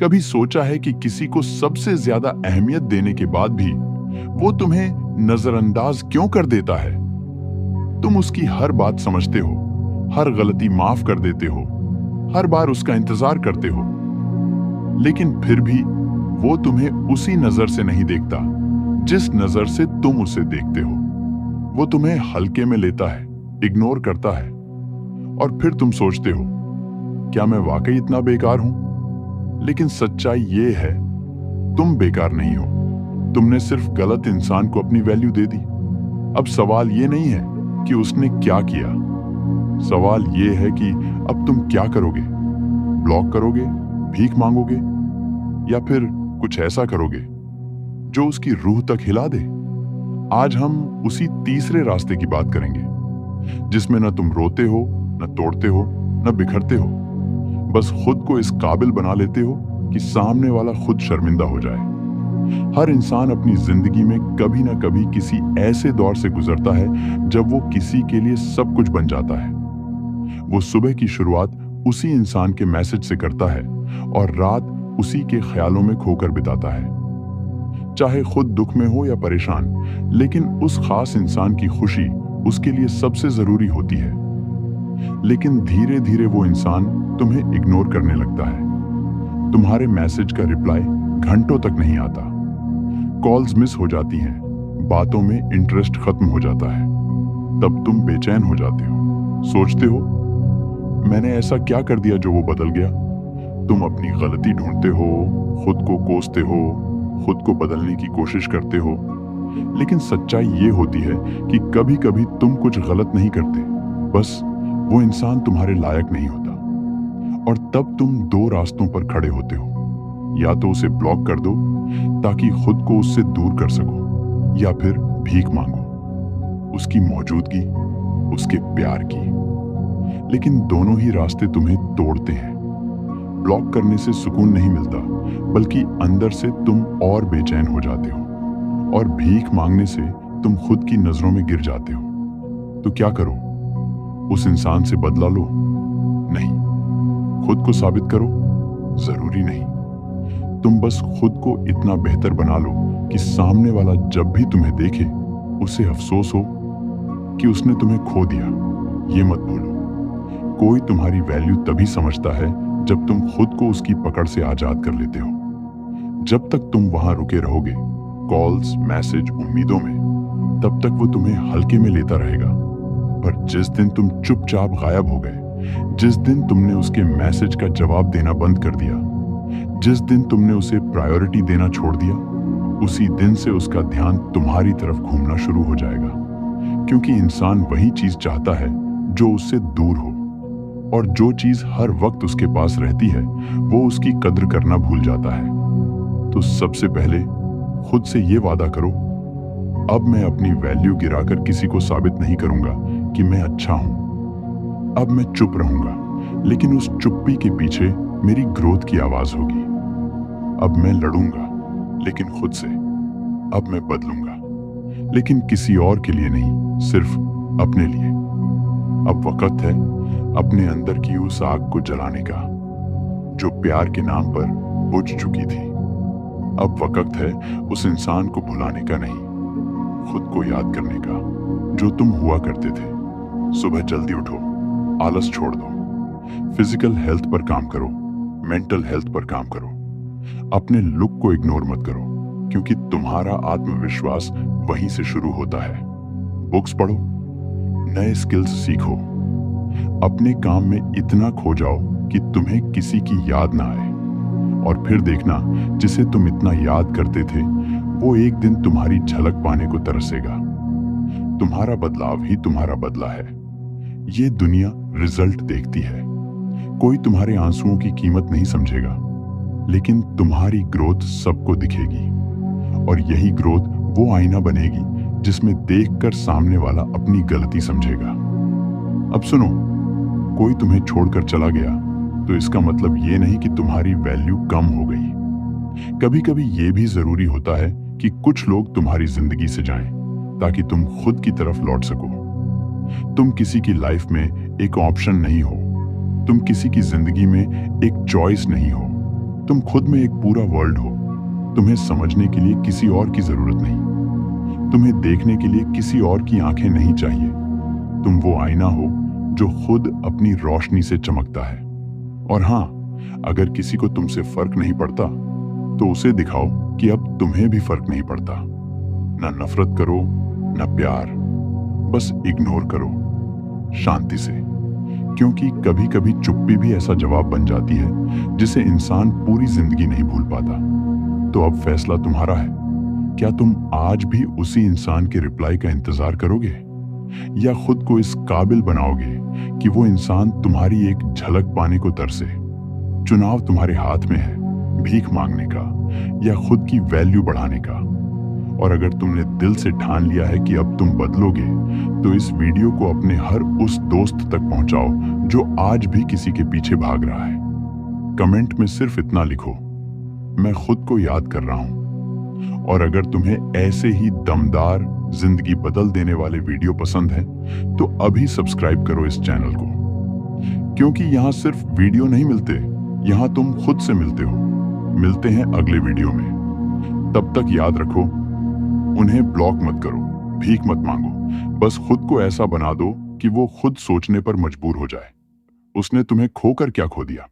कभी सोचा है कि किसी को सबसे ज्यादा अहमियत देने के बाद भी वो तुम्हें नजरअंदाज क्यों कर देता है? तुम उसकी हर बात समझते हो, हर गलती माफ कर देते हो, हर बार उसका इंतजार करते हो, लेकिन फिर भी वो तुम्हें उसी नजर से नहीं देखता जिस नजर से तुम उसे देखते हो। वो तुम्हें हल्के में लेता है, इग्नोर करता है, और फिर तुम सोचते हो, क्या मैं वाकई इतना बेकार हूं? लेकिन सच्चाई ये है, तुम बेकार नहीं हो। तुमने सिर्फ गलत इंसान को अपनी वैल्यू दे दी। अब सवाल ये नहीं है कि उसने क्या किया, सवाल ये है कि अब तुम क्या करोगे? ब्लॉक करोगे, भीख मांगोगे, या फिर कुछ ऐसा करोगे जो उसकी रूह तक हिला दे? आज हम उसी तीसरे रास्ते की बात करेंगे, जिसमें न तुम रोते हो, न तोड़ते हो, न बिखरते हो, बस खुद को इस काबिल बना लेते हो कि सामने वाला खुद शर्मिंदा हो जाए। हर इंसान अपनी जिंदगी में कभी ना कभी किसी ऐसे दौर से गुजरता है जब वो किसी के लिए सब कुछ बन जाता है। वो सुबह की शुरुआत उसी इंसान के मैसेज से करता है और रात उसी के ख्यालों में खोकर बिताता है। चाहे खुद दुख में हो या परेशान, लेकिन उस खास इंसान की खुशी उसके लिए सबसे जरूरी होती है। लेकिन धीरे धीरे वो इंसान तुम्हें इग्नोर करने लगता है। तुम्हारे मैसेज का रिप्लाई घंटों तक नहीं आता, कॉल्स मिस हो जाती हैं, बातों में इंटरेस्ट खत्म हो जाता है। तब तुम बेचैन हो जाते हो, सोचते हो, मैंने ऐसा क्या कर दिया जो वो बदल गया? तुम अपनी गलती ढूंढते हो, खुद को कोसते हो, खुद को बदलने की कोशिश करते हो, लेकिन सच्चाई ये होती है कि कभी कभी तुम कुछ गलत नहीं करते, बस वो इंसान तुम्हारे लायक नहीं होता। और तब तुम दो रास्तों पर खड़े होते हो, या तो उसे ब्लॉक कर दो ताकि खुद को उससे दूर कर सको, या फिर भीख मांगो उसकी मौजूदगी, उसके प्यार की। लेकिन दोनों ही रास्ते तुम्हें तोड़ते हैं। ब्लॉक करने से सुकून नहीं मिलता, बल्कि अंदर से तुम और बेचैन हो जाते हो, और भीख मांगने से तुम खुद की नजरों में गिर जाते हो। तो क्या करो? उस इंसान से बदला लो? नहीं। खुद को साबित करो? जरूरी नहीं। तुम बस खुद को इतना बेहतर बना लो कि सामने वाला जब भी तुम्हें देखे उसे अफसोस हो कि उसने तुम्हें खो दिया। ये मत भूलो, कोई तुम्हारी वैल्यू तभी समझता है जब तुम खुद को उसकी पकड़ से आजाद कर लेते हो। जब तक तुम वहां रुके रहोगे, कॉल्स, मैसेज, उम्मीदों में, तब तक वो तुम्हें हल्के में लेता रहेगा। पर जिस दिन तुम चुपचाप गायब हो गए, जिस दिन तुमने उसके मैसेज का जवाब देना बंद कर दिया, जिस दिन तुमने उसे प्रायोरिटी देना छोड़ दिया, उसी दिन से उसका ध्यान तुम्हारी तरफ घूमना शुरू हो जाएगा। क्योंकि इंसान वही चीज चाहता है जो उससे दूर हो, और जो चीज हर वक्त उसके पास रहती है वो उसकी कद्र करना भूल जाता है। तो सबसे पहले खुद से ये वादा करो, अब मैं अपनी वैल्यू गिराकर किसी को साबित नहीं करूंगा कि मैं अच्छा हूं। अब मैं चुप रहूंगा, लेकिन उस चुप्पी के पीछे मेरी ग्रोथ की आवाज होगी। अब मैं लड़ूंगा, लेकिन खुद से। अब मैं बदलूंगा, लेकिन किसी और के लिए नहीं, सिर्फ अपने लिए। अब वक्त है अपने अंदर की उस आग को जलाने का जो प्यार के नाम पर बुझ चुकी थी। अब वक्त है उस इंसान को भुलाने का नहीं, खुद को याद करने का जो तुम हुआ करते थे। सुबह जल्दी उठो, आलस छोड़ दो, फिजिकल हेल्थ पर काम करो, मेंटल हेल्थ पर काम करो। अपने लुक को इग्नोर मत करो, क्योंकि तुम्हारा आत्मविश्वास वहीं से शुरू होता है। बुक्स पढ़ो, नए स्किल्स सीखो, अपने काम में इतना खो जाओ कि तुम्हें किसी की याद ना आए, और फिर देखना जिसे तुम इतना याद करते थे वो एक दिन तुम्हारी झलक पाने को तरसेगा। तुम्हारा बदलाव ही तुम्हारा बदला है। ये दुनिया रिजल्ट देखती है, कोई तुम्हारे आंसुओं की कीमत नहीं समझेगा, लेकिन तुम्हारी ग्रोथ सबको दिखेगी, और यही ग्रोथ वो आईना बनेगी जिसमें देखकर सामने वाला अपनी गलती समझेगा। अब सुनो, कोई तुम्हें छोड़कर चला गया तो इसका मतलब ये नहीं कि तुम्हारी वैल्यू कम हो गई। कभी कभी ये भी जरूरी होता है कि कुछ लोग तुम्हारी जिंदगी से जाएं, ताकि तुम खुद की तरफ लौट सको। तुम किसी की लाइफ में एक ऑप्शन नहीं हो, तुम किसी की जिंदगी में एक चॉइस नहीं हो, तुम खुद में एक पूरा वर्ल्ड हो। तुम्हें समझने के लिए किसी और की जरूरत नहीं। तुम्हें देखने के लिए किसी और की आंखें नहीं चाहिए। तुम वो आईना हो जो खुद अपनी रोशनी से चमकता है। और हाँ, अगर किसी को तुमसे फर्क नहीं पड़ता तो उसे दिखाओ कि अब तुम्हें भी फर्क नहीं पड़ता। ना नफरत करो, ना प्यार, बस इग्नोर करो शांति से। क्योंकि कभी कभी चुप्पी भी ऐसा जवाब बन जाती है जिसे इंसान पूरी जिंदगी नहीं भूल पाता। तो अब फैसला तुम्हारा है। क्या तुम आज भी उसी इंसान के रिप्लाई का इंतजार करोगे, या खुद को इस काबिल बनाओगे कि वो इंसान तुम्हारी एक झलक पाने को तरसे? चुनाव तुम्हारे हाथ में है, भीख मांगने का या खुद की वैल्यू बढ़ाने का। और अगर तुमने दिल से ठान लिया है कि अब तुम बदलोगे, तो इस वीडियो को अपने हर उस दोस्त तक पहुंचाओ जो आज भी किसी के पीछे भाग रहा है। कमेंट में सिर्फ इतना लिखो, मैं खुद को याद कर रहा हूं। और अगर तुम्हें ऐसे ही दमदार, जिंदगी बदल देने वाले वीडियो पसंद हैं, तो अभी सब्सक्राइब करो इस चैनल को। क्योंकि यहां सिर्फ वीडियो नहीं मिलते, यहां तुम खुद से मिलते हो। मिलते हैं अगले वीडियो में। तब तक याद रखो, उन्हें ब्लॉक मत करो, भीख मत मांगो, बस खुद को ऐसा बना दो कि वो खुद सोचने पर मजबूर हो जाए। उसने तुम्हें खोकर क्या खो दिया?